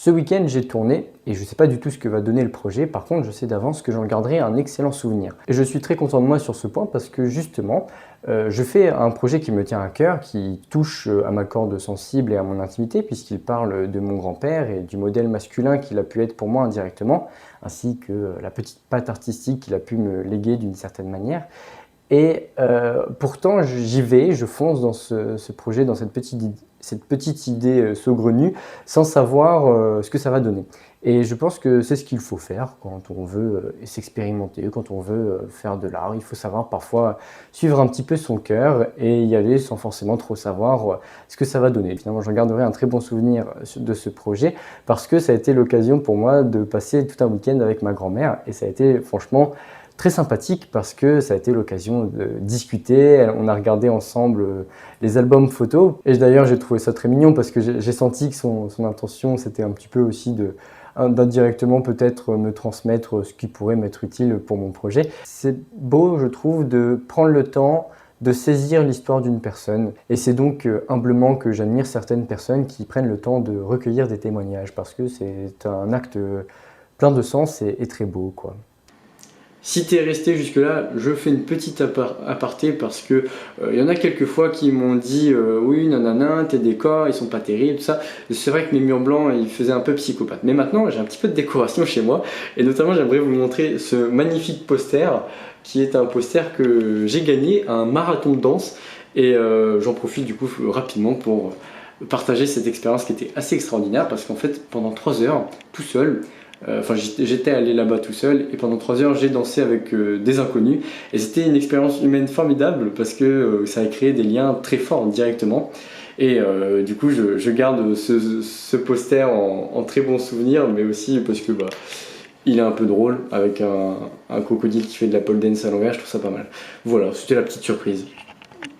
Ce week-end, j'ai tourné et je ne sais pas du tout ce que va donner le projet. Par contre, je sais d'avance que j'en garderai un excellent souvenir. Et je suis très content de moi sur ce point parce que justement, je fais un projet qui me tient à cœur, qui touche à ma corde sensible et à mon intimité, puisqu'il parle de mon grand-père et du modèle masculin qu'il a pu être pour moi indirectement, ainsi que la petite patte artistique qu'il a pu me léguer d'une certaine manière. Et pourtant, j'y vais, je fonce dans ce projet, dans cette petite idée saugrenue, sans savoir ce que ça va donner. Et je pense que c'est ce qu'il faut faire quand on veut s'expérimenter, quand on veut faire de l'art. Il faut savoir parfois suivre un petit peu son cœur et y aller sans forcément trop savoir ce que ça va donner. Finalement, j'en garderai un très bon souvenir de ce projet parce que ça a été l'occasion pour moi de passer tout un week-end avec ma grand-mère et ça a été franchement très sympathique parce que ça a été l'occasion de discuter, on a regardé ensemble les albums photos et d'ailleurs j'ai trouvé ça très mignon parce que j'ai senti que son intention c'était un petit peu aussi d'indirectement peut-être me transmettre ce qui pourrait m'être utile pour mon projet. C'est beau je trouve de prendre le temps de saisir l'histoire d'une personne et c'est donc humblement que j'admire certaines personnes qui prennent le temps de recueillir des témoignages parce que c'est un acte plein de sens et très beau quoi. Si t'es resté jusque là, je fais une petite aparté parce que y en a quelques fois qui m'ont dit oui nanana tes décors ils sont pas terribles tout ça. C'est vrai que mes murs blancs ils faisaient un peu psychopathe. Mais maintenant j'ai un petit peu de décoration chez moi et notamment j'aimerais vous montrer ce magnifique poster qui est un poster que j'ai gagné à un marathon de danse et j'en profite du coup rapidement pour partager cette expérience qui était assez extraordinaire parce qu'en fait pendant 3 heures tout seul j'étais allé là-bas tout seul et pendant 3 heures j'ai dansé avec des inconnus et c'était une expérience humaine formidable parce que ça a créé des liens très forts directement et du coup je garde ce poster en très bon souvenir mais aussi parce que il est un peu drôle avec un crocodile qui fait de la pole dance à l'envers, je trouve ça pas mal. Voilà, c'était la petite surprise.